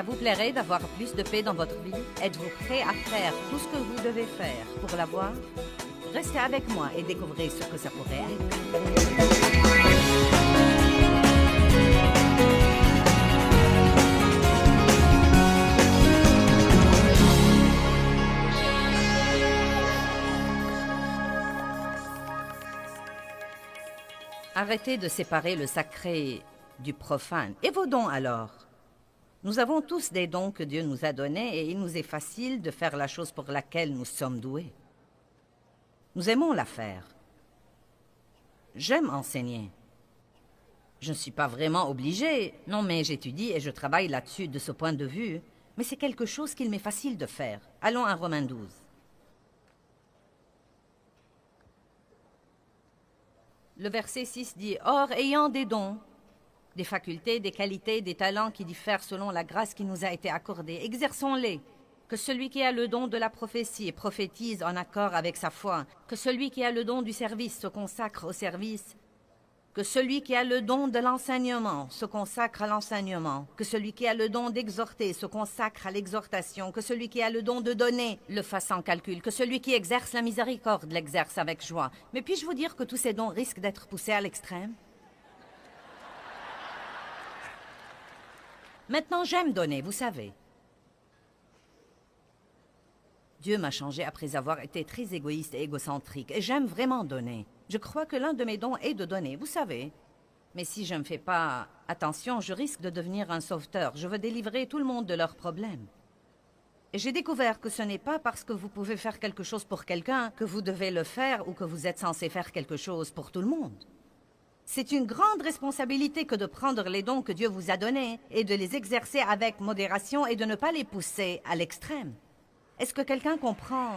Ça vous plairait d'avoir plus de paix dans votre vie? Êtes-vous prêt à faire tout ce que vous devez faire pour l'avoir? Restez avec moi et découvrez ce que ça pourrait être. Arrêtez de séparer le sacré du profane. Et vos dons alors? Nous avons tous des dons que Dieu nous a donnés et il nous est facile de faire la chose pour laquelle nous sommes doués. Nous aimons la faire. J'aime enseigner. Je ne suis pas vraiment obligée, non, mais j'étudie et je travaille là-dessus de ce point de vue, mais c'est quelque chose qu'il m'est facile de faire. Allons à Romains 12. Le verset 6 dit « Or, ayant des dons, des facultés, des qualités, des talents qui diffèrent selon la grâce qui nous a été accordée, exerçons-les. Que celui qui a le don de la prophétie prophétise en accord avec sa foi. Que celui qui a le don du service se consacre au service. Que celui qui a le don de l'enseignement se consacre à l'enseignement. Que celui qui a le don d'exhorter se consacre à l'exhortation. Que celui qui a le don de donner le fasse sans calcul. Que celui qui exerce la miséricorde l'exerce avec joie. Mais puis-je vous dire que tous ces dons risquent d'être poussés à l'extrême? Maintenant, j'aime donner, vous savez. Dieu m'a changé après avoir été très égoïste et égocentrique, et j'aime vraiment donner. Je crois que l'un de mes dons est de donner, vous savez. Mais si je ne fais pas attention, je risque de devenir un sauveteur. Je veux délivrer tout le monde de leurs problèmes. Et j'ai découvert que ce n'est pas parce que vous pouvez faire quelque chose pour quelqu'un que vous devez le faire ou que vous êtes censé faire quelque chose pour tout le monde. C'est une grande responsabilité que de prendre les dons que Dieu vous a donnés et de les exercer avec modération et de ne pas les pousser à l'extrême. Est-ce que quelqu'un comprend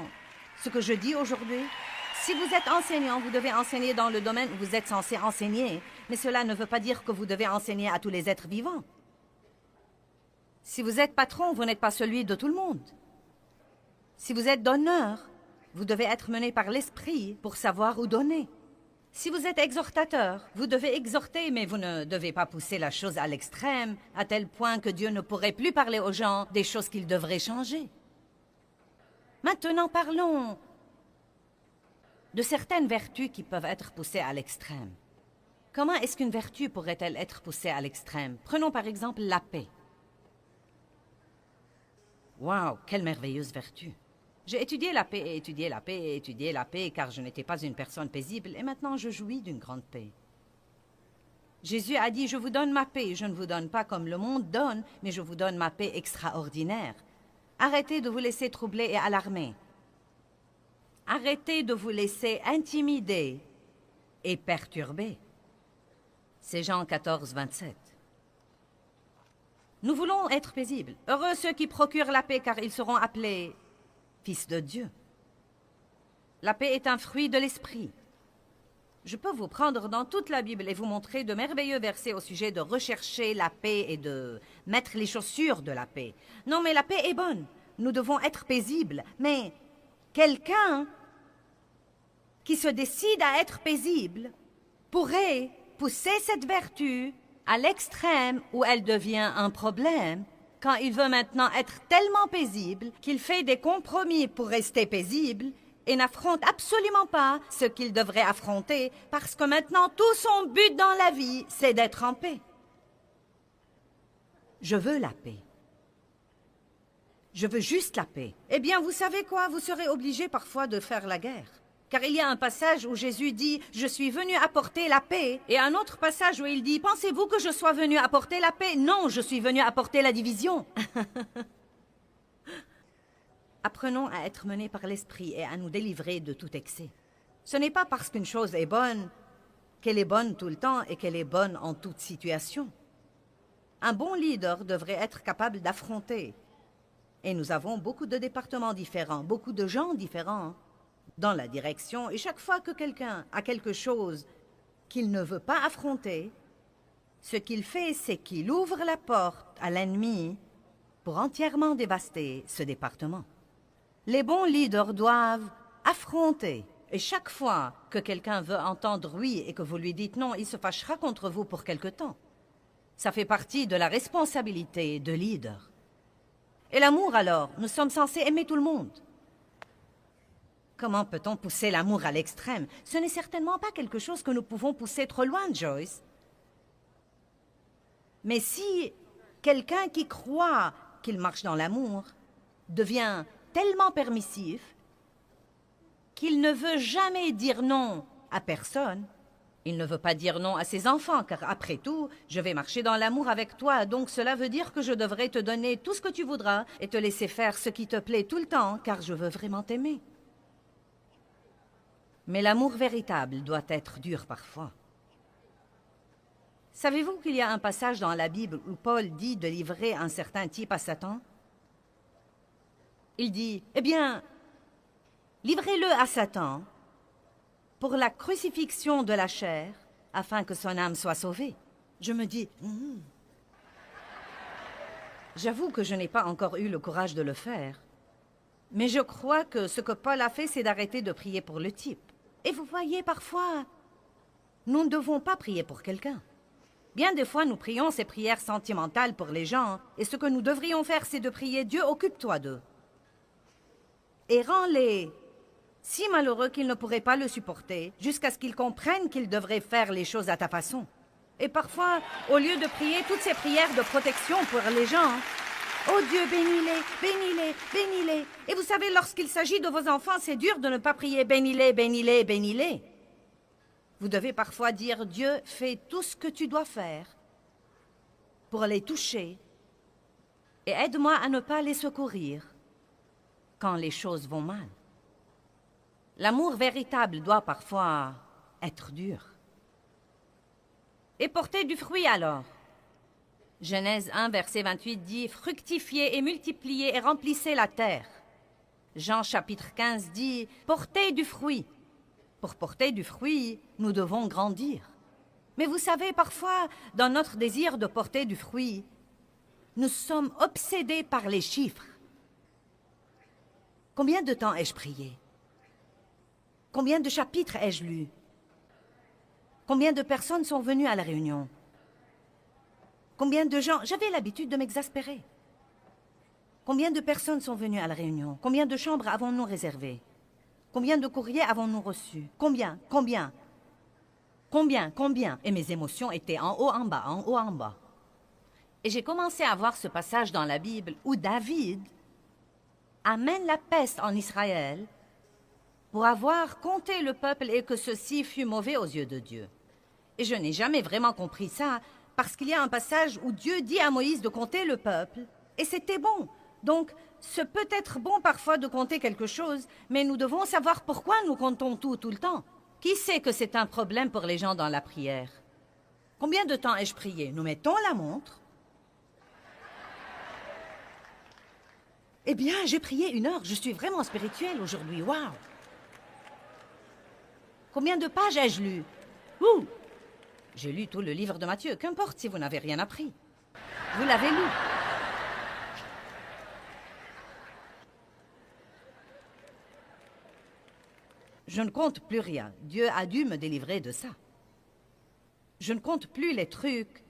ce que je dis aujourd'hui? Si vous êtes enseignant, vous devez enseigner dans le domaine où vous êtes censé enseigner, mais cela ne veut pas dire que vous devez enseigner à tous les êtres vivants. Si vous êtes patron, vous n'êtes pas celui de tout le monde. Si vous êtes donneur, vous devez être mené par l'esprit pour savoir où donner. Si vous êtes exhortateur, vous devez exhorter, mais vous ne devez pas pousser la chose à l'extrême, à tel point que Dieu ne pourrait plus parler aux gens des choses qu'ils devraient changer. Maintenant, parlons de certaines vertus qui peuvent être poussées à l'extrême. Comment est-ce qu'une vertu pourrait-elle être poussée à l'extrême? Prenons par exemple la paix. Wow, quelle merveilleuse vertu! J'ai étudié la paix et étudié la paix et étudié la paix car je n'étais pas une personne paisible et maintenant je jouis d'une grande paix. Jésus a dit « Je vous donne ma paix, je ne vous donne pas comme le monde donne, mais je vous donne ma paix extraordinaire. » Arrêtez de vous laisser troubler et alarmer. Arrêtez de vous laisser intimider et perturber. C'est Jean 14, 27. Nous voulons être paisibles. Heureux ceux qui procurent la paix, car ils seront appelés fils de Dieu. La paix est un fruit de l'esprit. Je peux vous prendre dans toute la Bible et vous montrer de merveilleux versets au sujet de rechercher la paix et de mettre les chaussures de la paix. Non, mais la paix est bonne. Nous devons être paisibles. Mais quelqu'un qui se décide à être paisible pourrait pousser cette vertu à l'extrême où elle devient un problème quand il veut maintenant être tellement paisible qu'il fait des compromis pour rester paisible et n'affronte absolument pas ce qu'il devrait affronter parce que maintenant tout son but dans la vie, c'est d'être en paix. Je veux la paix. Je veux juste la paix. Eh bien, vous savez quoi? Vous serez obligé parfois de faire la guerre. Car il y a un passage où Jésus dit « Je suis venu apporter la paix » et un autre passage où il dit « Pensez-vous que je sois venu apporter la paix? Non, je suis venu apporter la division. » Apprenons à être menés par l'esprit et à nous délivrer de tout excès. Ce n'est pas parce qu'une chose est bonne qu'elle est bonne tout le temps et qu'elle est bonne en toute situation. Un bon leader devrait être capable d'affronter. Et nous avons beaucoup de départements différents, beaucoup de gens différents dans la direction. Et chaque fois que quelqu'un a quelque chose qu'il ne veut pas affronter, ce qu'il fait, c'est qu'il ouvre la porte à l'ennemi pour entièrement dévaster ce département. Les bons leaders doivent affronter. Et chaque fois que quelqu'un veut entendre oui et que vous lui dites non, il se fâchera contre vous pour quelque temps. Ça fait partie de la responsabilité de leader. Et l'amour alors? Nous sommes censés aimer tout le monde. Comment peut-on pousser l'amour à l'extrême? Ce n'est certainement pas quelque chose que nous pouvons pousser trop loin, Joyce. Mais si quelqu'un qui croit qu'il marche dans l'amour devient tellement permissif qu'il ne veut jamais dire non à personne, il ne veut pas dire non à ses enfants, car après tout, je vais marcher dans l'amour avec toi, donc cela veut dire que je devrais te donner tout ce que tu voudras et te laisser faire ce qui te plaît tout le temps, car je veux vraiment t'aimer. Mais l'amour véritable doit être dur parfois. Savez-vous qu'il y a un passage dans la Bible où Paul dit de livrer un certain type à Satan? Il dit, eh bien, livrez-le à Satan pour la crucifixion de la chair, afin que son âme soit sauvée. Je me dis, J'avoue que je n'ai pas encore eu le courage de le faire. Mais je crois que ce que Paul a fait, c'est d'arrêter de prier pour le type. Et vous voyez, parfois, nous ne devons pas prier pour quelqu'un. Bien des fois, nous prions ces prières sentimentales pour les gens, et ce que nous devrions faire, c'est de prier « Dieu, occupe-toi d'eux ». Et rends-les si malheureux qu'ils ne pourraient pas le supporter, jusqu'à ce qu'ils comprennent qu'ils devraient faire les choses à ta façon. Et parfois, au lieu de prier toutes ces prières de protection pour les gens, « Oh Dieu, bénis-les, bénis-les, bénis-les ». Et vous savez, lorsqu'il s'agit de vos enfants, c'est dur de ne pas prier « Bénis-les, bénis-les, bénis-les ». Vous devez parfois dire « Dieu, fais tout ce que tu dois faire pour les toucher et aide-moi à ne pas les secourir quand les choses vont mal ». L'amour véritable doit parfois être dur. Et porter du fruit alors. Genèse 1, verset 28 dit « Fructifiez et multipliez et remplissez la terre ». Jean chapitre 15 dit « Portez du fruit ». Pour porter du fruit, nous devons grandir. Mais vous savez, parfois, dans notre désir de porter du fruit, nous sommes obsédés par les chiffres. Combien de temps ai-je prié? Combien de chapitres ai-je lus? Combien de personnes sont venues à la réunion? Combien de gens... J'avais l'habitude de m'exaspérer. Combien de personnes sont venues à la réunion? Combien de chambres avons-nous réservées? Combien de courriers avons-nous reçus? Combien? Combien? Combien? Combien? Et mes émotions étaient en haut, en bas, en haut, en bas. Et j'ai commencé à voir ce passage dans la Bible où David amène la peste en Israël pour avoir compté le peuple et que ceci fut mauvais aux yeux de Dieu. Et je n'ai jamais vraiment compris ça, parce qu'il y a un passage où Dieu dit à Moïse de compter le peuple, et c'était bon. Donc, ce peut être bon parfois de compter quelque chose, mais nous devons savoir pourquoi nous comptons tout le temps. Qui sait que c'est un problème pour les gens dans la prière? Combien de temps ai-je prié? Nous mettons la montre. Eh bien, j'ai prié 1 heure. Je suis vraiment spirituelle aujourd'hui. Waouh! Combien de pages ai-je lu? Ouh! J'ai lu tout le livre de Matthieu. Qu'importe si vous n'avez rien appris. Vous l'avez lu. Je ne compte plus rien. Dieu a dû me délivrer de ça. Je ne compte plus les trucs.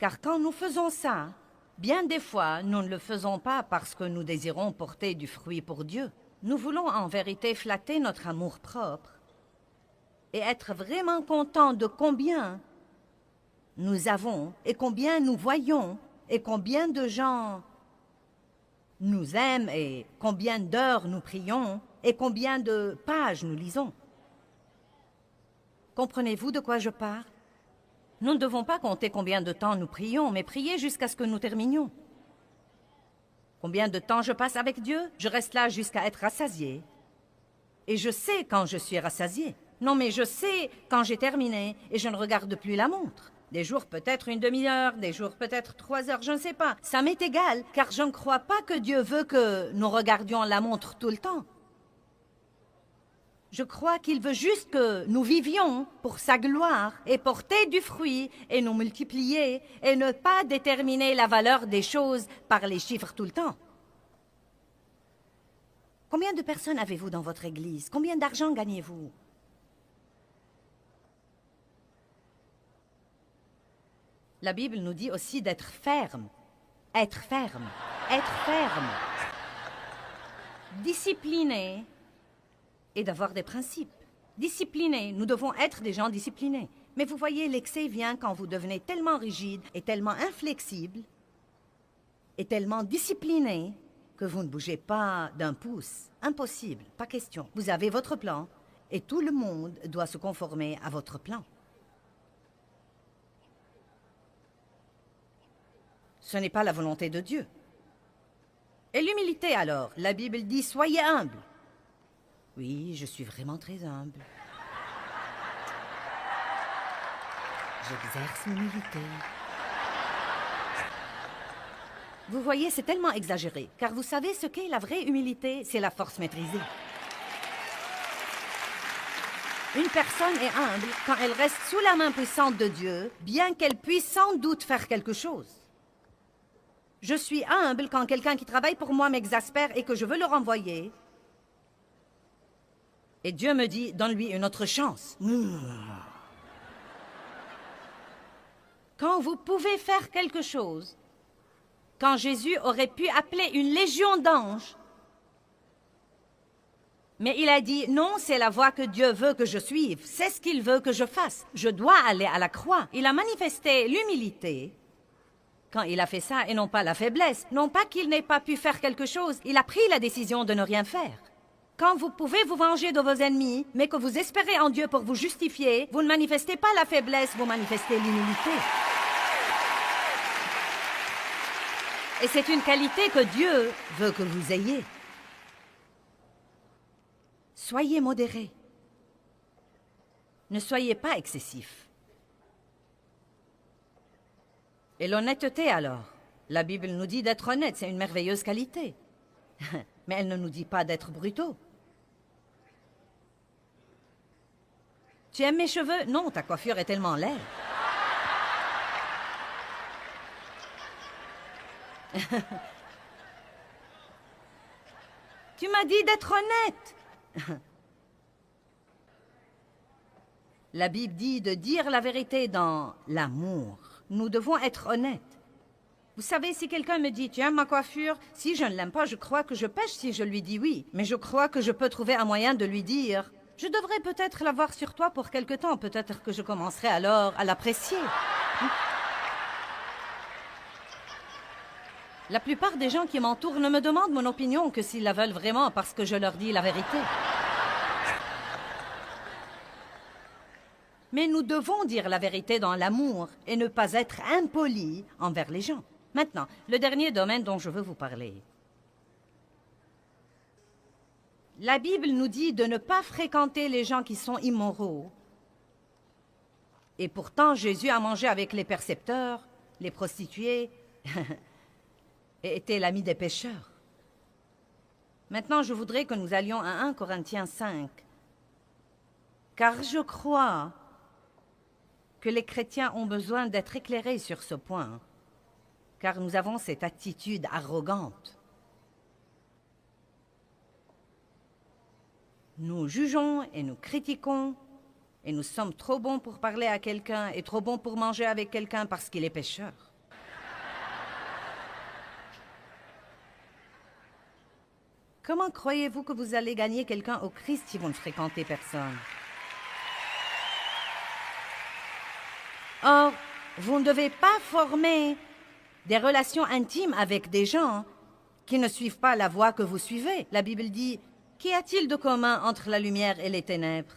Car quand nous faisons ça, bien des fois, nous ne le faisons pas parce que nous désirons porter du fruit pour Dieu. Nous voulons en vérité flatter notre amour propre et être vraiment contents de combien nous avons et combien nous voyons et combien de gens nous aiment et combien d'heures nous prions et combien de pages nous lisons. Comprenez-vous de quoi je parle? Nous ne devons pas compter combien de temps nous prions, mais prier jusqu'à ce que nous terminions. Combien de temps je passe avec Dieu? Je reste là jusqu'à être rassasié. Et je sais quand je suis rassasié. Non, mais je sais quand j'ai terminé et je ne regarde plus la montre. Des jours peut-être une demi-heure, des jours peut-être 3 heures, je ne sais pas. Ça m'est égal, car je ne crois pas que Dieu veut que nous regardions la montre tout le temps. Je crois qu'il veut juste que nous vivions pour sa gloire et porter du fruit et nous multiplier et ne pas déterminer la valeur des choses par les chiffres tout le temps. Combien de personnes avez-vous dans votre église? Combien d'argent gagnez-vous? La Bible nous dit aussi d'être ferme. Être ferme. être ferme, discipliné et d'avoir des principes. Disciplinés, nous devons être des gens disciplinés. Mais vous voyez, l'excès vient quand vous devenez tellement rigide et tellement inflexible et tellement discipliné que vous ne bougez pas d'un pouce. Impossible, pas question. Vous avez votre plan et tout le monde doit se conformer à votre plan. Ce n'est pas la volonté de Dieu. Et l'humilité alors? La Bible dit « Soyez humble ». Oui, je suis vraiment très humble. J'exerce l'humilité. Vous voyez, c'est tellement exagéré, car vous savez ce qu'est la vraie humilité? C'est la force maîtrisée. Une personne est humble quand elle reste sous la main puissante de Dieu, bien qu'elle puisse sans doute faire quelque chose. Je suis humble quand quelqu'un qui travaille pour moi m'exaspère et que je veux le renvoyer. Et Dieu me dit, donne-lui une autre chance. Quand vous pouvez faire quelque chose, quand Jésus aurait pu appeler une légion d'anges, mais il a dit, non, c'est la voie que Dieu veut que je suive, c'est ce qu'il veut que je fasse. Je dois aller à la croix. Il a manifesté l'humilité quand il a fait ça et non pas la faiblesse. Non pas qu'il n'ait pas pu faire quelque chose, il a pris la décision de ne rien faire. Quand vous pouvez vous venger de vos ennemis, mais que vous espérez en Dieu pour vous justifier, vous ne manifestez pas la faiblesse, vous manifestez l'humilité. Et c'est une qualité que Dieu veut que vous ayez. Soyez modérés. Ne soyez pas excessifs. Et l'honnêteté alors? La Bible nous dit d'être honnête, c'est une merveilleuse qualité. Mais elle ne nous dit pas d'être brutaux. Tu aimes mes cheveux? Non, ta coiffure est tellement laide. Tu m'as dit d'être honnête. La Bible dit de dire la vérité dans l'amour. Nous devons être honnêtes. Vous savez, si quelqu'un me dit « Tu aimes ma coiffure ?» Si je ne l'aime pas, je crois que je pêche si je lui dis oui. Mais je crois que je peux trouver un moyen de lui dire « Je devrais peut-être l'avoir sur toi pour quelque temps. Peut-être que je commencerai alors à l'apprécier. » La plupart des gens qui m'entourent ne me demandent mon opinion que s'ils la veulent vraiment parce que je leur dis la vérité. Mais nous devons dire la vérité dans l'amour et ne pas être impolis envers les gens. Maintenant, le dernier domaine dont je veux vous parler. La Bible nous dit de ne pas fréquenter les gens qui sont immoraux. Et pourtant, Jésus a mangé avec les percepteurs, les prostituées, et était l'ami des pécheurs. Maintenant, je voudrais que nous allions à 1 Corinthiens 5. Car je crois que les chrétiens ont besoin d'être éclairés sur ce point, car nous avons cette attitude arrogante. Nous jugeons et nous critiquons, et nous sommes trop bons pour parler à quelqu'un et trop bons pour manger avec quelqu'un parce qu'il est pécheur. Comment croyez-vous que vous allez gagner quelqu'un au Christ si vous ne fréquentez personne? Or, vous ne devez pas former des relations intimes avec des gens qui ne suivent pas la voie que vous suivez. La Bible dit, qu'y a-t-il de commun entre la lumière et les ténèbres?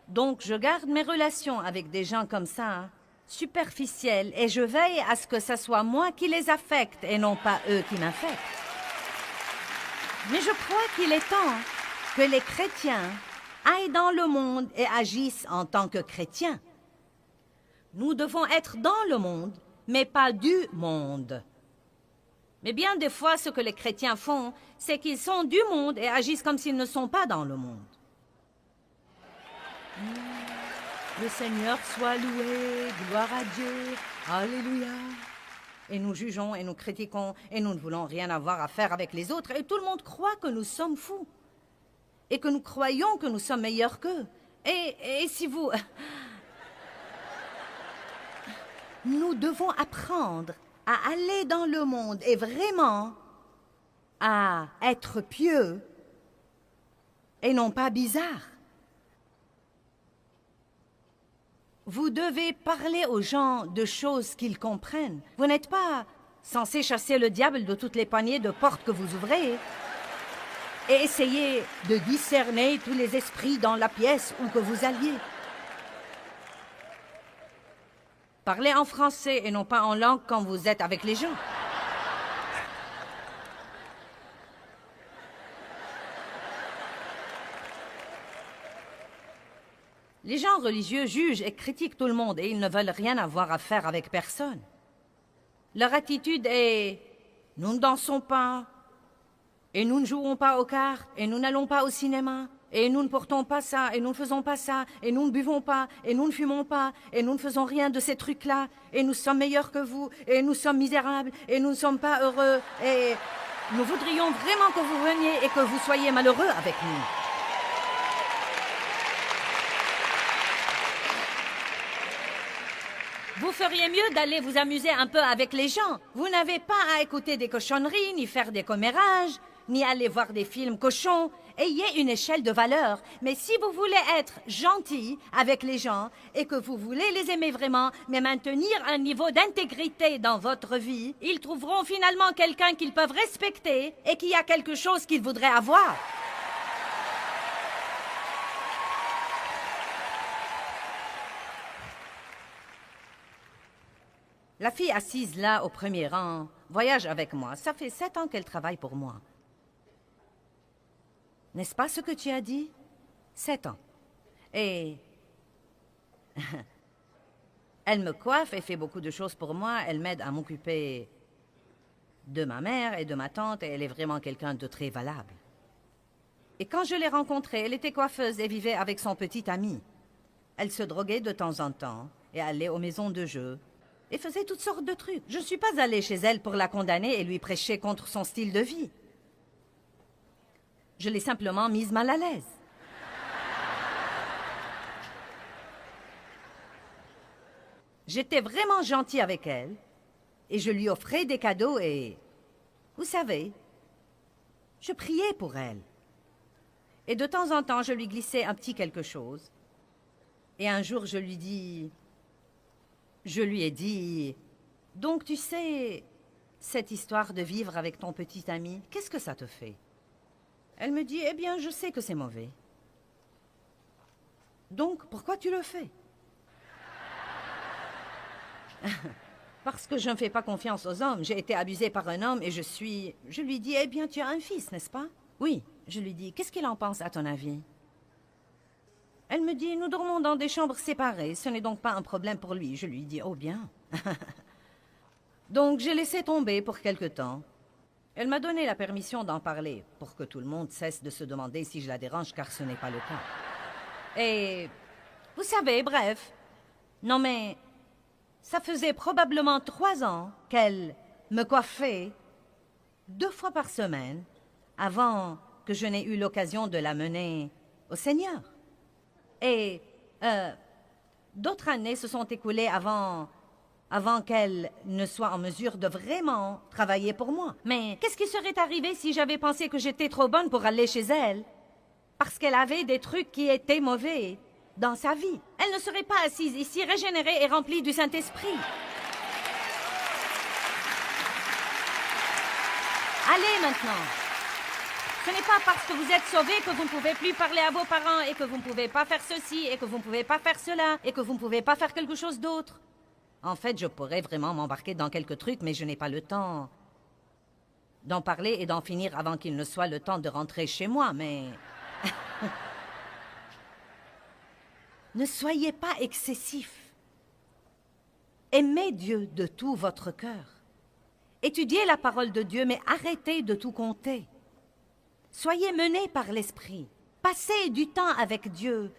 Donc, je garde mes relations avec des gens comme ça, superficielles, et je veille à ce que ce soit moi qui les affecte et non pas eux qui m'affectent. Mais je crois qu'il est temps que les chrétiens aillent dans le monde et agissent en tant que chrétiens. Nous devons être dans le monde, mais pas du monde. Mais bien des fois, ce que les chrétiens font, c'est qu'ils sont du monde et agissent comme s'ils ne sont pas dans le monde. Le Seigneur soit loué, gloire à Dieu, alléluia. Et nous jugeons et nous critiquons et nous ne voulons rien avoir à faire avec les autres. Et tout le monde croit que nous sommes fous et que nous croyons que nous sommes meilleurs qu'eux. Et si vous... Nous devons apprendre à aller dans le monde et vraiment à être pieux et non pas bizarre. Vous devez parler aux gens de choses qu'ils comprennent. Vous n'êtes pas censé chasser le diable de toutes les poignées de portes que vous ouvrez et essayer de discerner tous les esprits dans la pièce où que vous alliez. Parlez en français et non pas en langue quand vous êtes avec les gens. Les gens religieux jugent et critiquent tout le monde et ils ne veulent rien avoir à faire avec personne. Leur attitude est « nous ne dansons pas, et nous ne jouons pas aux cartes, et nous n'allons pas au cinéma, et nous ne portons pas ça, et nous ne faisons pas ça, et nous ne buvons pas, et nous ne fumons pas, et nous ne faisons rien de ces trucs-là, et nous sommes meilleurs que vous, et nous sommes misérables, et nous ne sommes pas heureux, et nous voudrions vraiment que vous veniez et que vous soyez malheureux avec nous. » Vous feriez mieux d'aller vous amuser un peu avec les gens. Vous n'avez pas à écouter des cochonneries, ni faire des commérages, ni aller voir des films cochons. Ayez une échelle de valeur. Mais si vous voulez être gentil avec les gens et que vous voulez les aimer vraiment, mais maintenir un niveau d'intégrité dans votre vie, ils trouveront finalement quelqu'un qu'ils peuvent respecter et qui a quelque chose qu'ils voudraient avoir. La fille assise là, au premier rang, voyage avec moi. Ça fait 7 ans qu'elle travaille pour moi. N'est-ce pas ce que tu as dit? 7 ans. Et... elle me coiffe et fait beaucoup de choses pour moi. Elle m'aide à m'occuper de ma mère et de ma tante et elle est vraiment quelqu'un de très valable. Et quand je l'ai rencontrée, elle était coiffeuse et vivait avec son petit ami. Elle se droguait de temps en temps et allait aux maisons de jeu. Et faisait toutes sortes de trucs. Je ne suis pas allée chez elle pour la condamner et lui prêcher contre son style de vie. Je l'ai simplement mise mal à l'aise. J'étais vraiment gentille avec elle et je lui offrais des cadeaux et... vous savez, je priais pour elle. Et de temps en temps, je lui glissais un petit quelque chose. Et un jour, je lui ai dit, « Donc, tu sais, cette histoire de vivre avec ton petit ami, qu'est-ce que ça te fait? » Elle me dit, « Eh bien, je sais que c'est mauvais. Donc, pourquoi tu le fais? » Parce que je ne fais pas confiance aux hommes. J'ai été abusée par un homme et Je lui dis, « Eh bien, tu as un fils, n'est-ce pas? » Oui. Je lui dis, « Qu'est-ce qu'il en pense, à ton avis? » Elle me dit, « Nous dormons dans des chambres séparées. Ce n'est donc pas un problème pour lui. » Je lui dis, « Oh bien. » Donc, j'ai laissé tomber pour quelque temps. Elle m'a donné la permission d'en parler pour que tout le monde cesse de se demander si je la dérange, car ce n'est pas le cas. Et vous savez, bref. Non mais, ça faisait probablement 3 ans qu'elle me coiffait 2 fois par semaine avant que je n'ai eu l'occasion de la mener au Seigneur. Et d'autres années se sont écoulées avant qu'elle ne soit en mesure de vraiment travailler pour moi. Mais qu'est-ce qui serait arrivé si j'avais pensé que j'étais trop bonne pour aller chez elle? Parce qu'elle avait des trucs qui étaient mauvais dans sa vie. Elle ne serait pas assise ici, régénérée et remplie du Saint-Esprit. Allez maintenant. Ce n'est pas parce que vous êtes sauvés que vous ne pouvez plus parler à vos parents et que vous ne pouvez pas faire ceci et que vous ne pouvez pas faire cela et que vous ne pouvez pas faire quelque chose d'autre. En fait, je pourrais vraiment m'embarquer dans quelques trucs, mais je n'ai pas le temps d'en parler et d'en finir avant qu'il ne soit le temps de rentrer chez moi, mais... Ne soyez pas excessifs. Aimez Dieu de tout votre cœur. Étudiez la parole de Dieu, mais arrêtez de tout compter. Soyez menés par l'Esprit. Passez du temps avec Dieu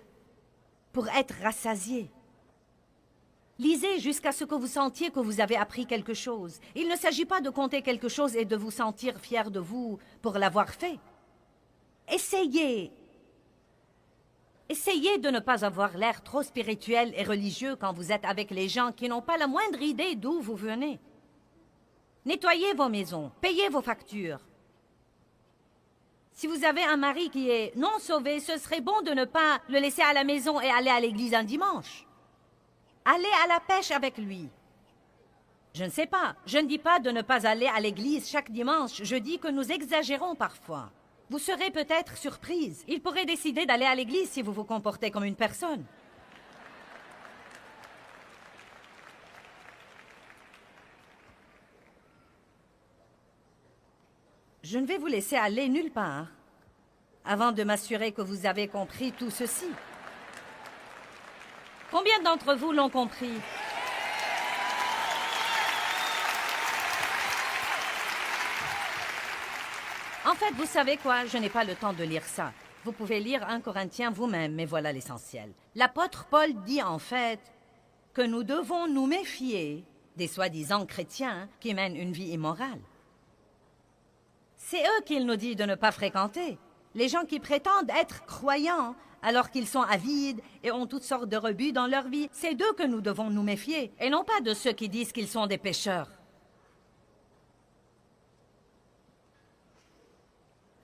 pour être rassasiés. Lisez jusqu'à ce que vous sentiez que vous avez appris quelque chose. Il ne s'agit pas de compter quelque chose et de vous sentir fier de vous pour l'avoir fait. Essayez de ne pas avoir l'air trop spirituel et religieux quand vous êtes avec les gens qui n'ont pas la moindre idée d'où vous venez. Nettoyez vos maisons, payez vos factures. Si vous avez un mari qui est non sauvé, ce serait bon de ne pas le laisser à la maison et aller à l'église un dimanche. Allez à la pêche avec lui. Je ne sais pas, je ne dis pas de ne pas aller à l'église chaque dimanche, je dis que nous exagérons parfois. Vous serez peut-être surprise. Il pourrait décider d'aller à l'église si vous vous comportez comme une personne. Je ne vais vous laisser aller nulle part avant de m'assurer que vous avez compris tout ceci. Combien d'entre vous l'ont compris? En fait, vous savez quoi? Je n'ai pas le temps de lire ça. Vous pouvez lire 1 Corinthiens vous-même, mais voilà l'essentiel. L'apôtre Paul dit en fait que nous devons nous méfier des soi-disant chrétiens qui mènent une vie immorale. C'est eux qu'il nous dit de ne pas fréquenter. Les gens qui prétendent être croyants alors qu'ils sont avides et ont toutes sortes de rebuts dans leur vie, c'est d'eux que nous devons nous méfier, et non pas de ceux qui disent qu'ils sont des pécheurs.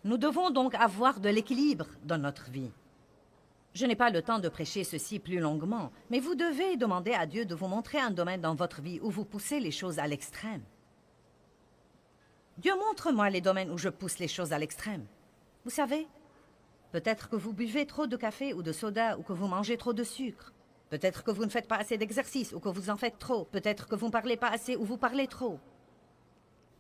Nous devons donc avoir de l'équilibre dans notre vie. Je n'ai pas le temps de prêcher ceci plus longuement, mais vous devez demander à Dieu de vous montrer un domaine dans votre vie où vous poussez les choses à l'extrême. Dieu, montre-moi les domaines où je pousse les choses à l'extrême. Vous savez, peut-être que vous buvez trop de café ou de soda ou que vous mangez trop de sucre. Peut-être que vous ne faites pas assez d'exercice ou que vous en faites trop. Peut-être que vous ne parlez pas assez ou vous parlez trop.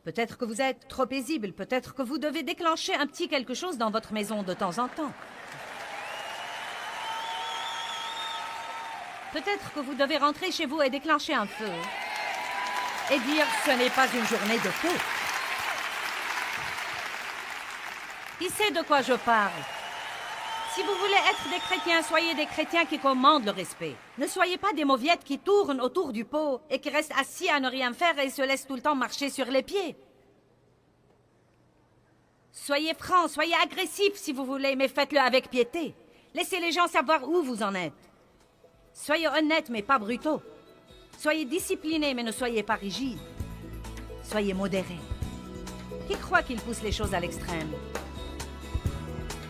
Peut-être que vous êtes trop paisible. Peut-être que vous devez déclencher un petit quelque chose dans votre maison de temps en temps. Peut-être que vous devez rentrer chez vous et déclencher un feu. Et dire, ce n'est pas une journée de feu. Qui sait de quoi je parle? Si vous voulez être des chrétiens, soyez des chrétiens qui commandent le respect. Ne soyez pas des mauviettes qui tournent autour du pot et qui restent assis à ne rien faire et se laissent tout le temps marcher sur les pieds. Soyez francs, soyez agressifs si vous voulez, mais faites-le avec piété. Laissez les gens savoir où vous en êtes. Soyez honnêtes, mais pas brutaux. Soyez disciplinés, mais ne soyez pas rigides. Soyez modérés. Qui croit qu'il pousse les choses à l'extrême?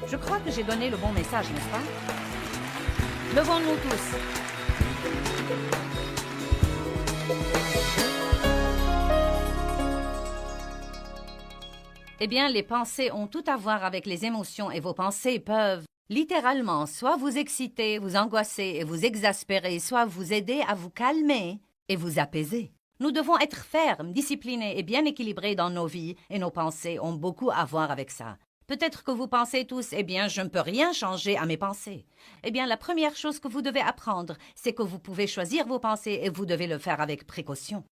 Je crois que j'ai donné le bon message, n'est-ce pas? Levons-nous tous. Eh bien, les pensées ont tout à voir avec les émotions et vos pensées peuvent, littéralement, soit vous exciter, vous angoisser et vous exaspérer, soit vous aider à vous calmer et vous apaiser. Nous devons être fermes, disciplinés et bien équilibrés dans nos vies et nos pensées ont beaucoup à voir avec ça. Peut-être que vous pensez tous, eh bien, je ne peux rien changer à mes pensées. Eh bien, la première chose que vous devez apprendre, c'est que vous pouvez choisir vos pensées et vous devez le faire avec précaution.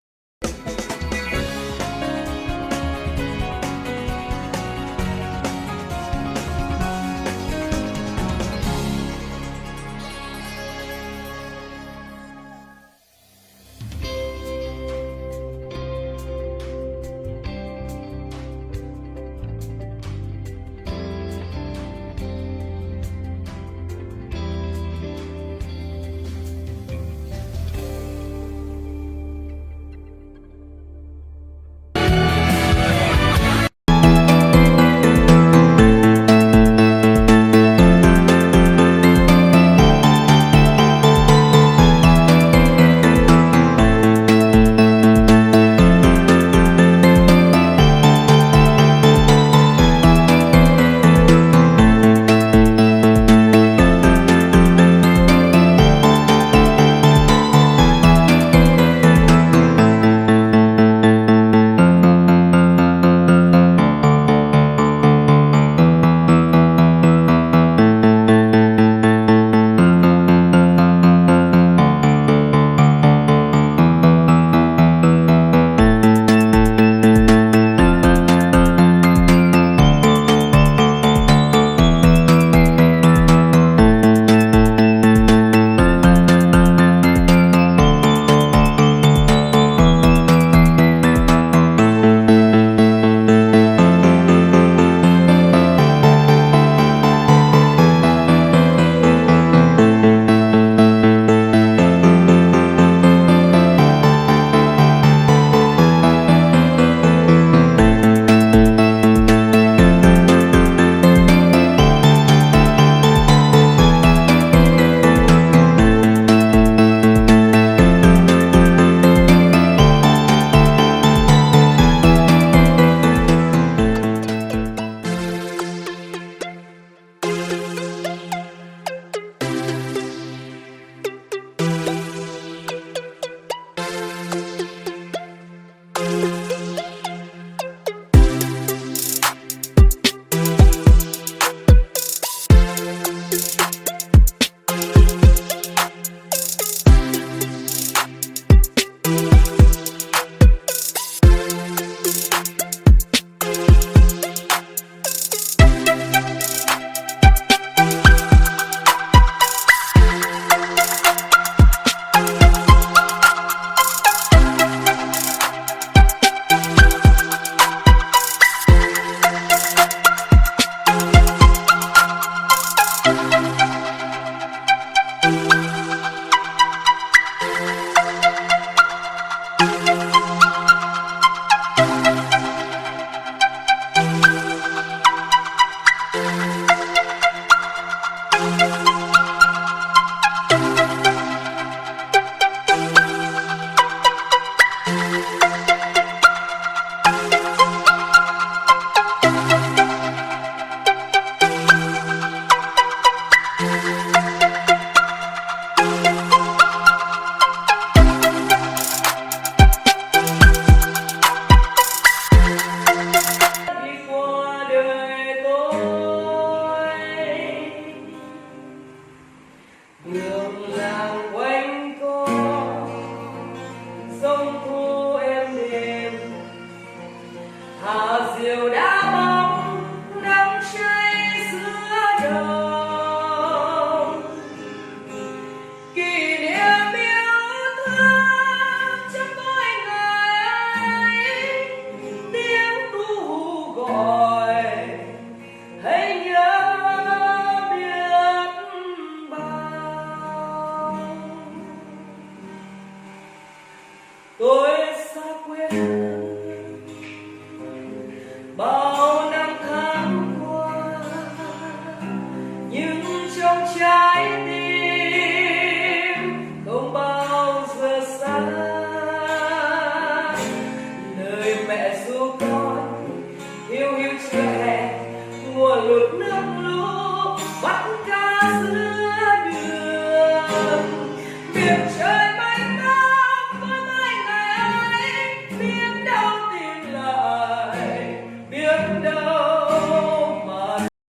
hương thu êm đềm hà diều đã bóng nắng cháy giữa đồng kỷ niệm yêu thương trong mỗi ngày tiếng ru gọi hãy nhớ biết bao tôi xa quê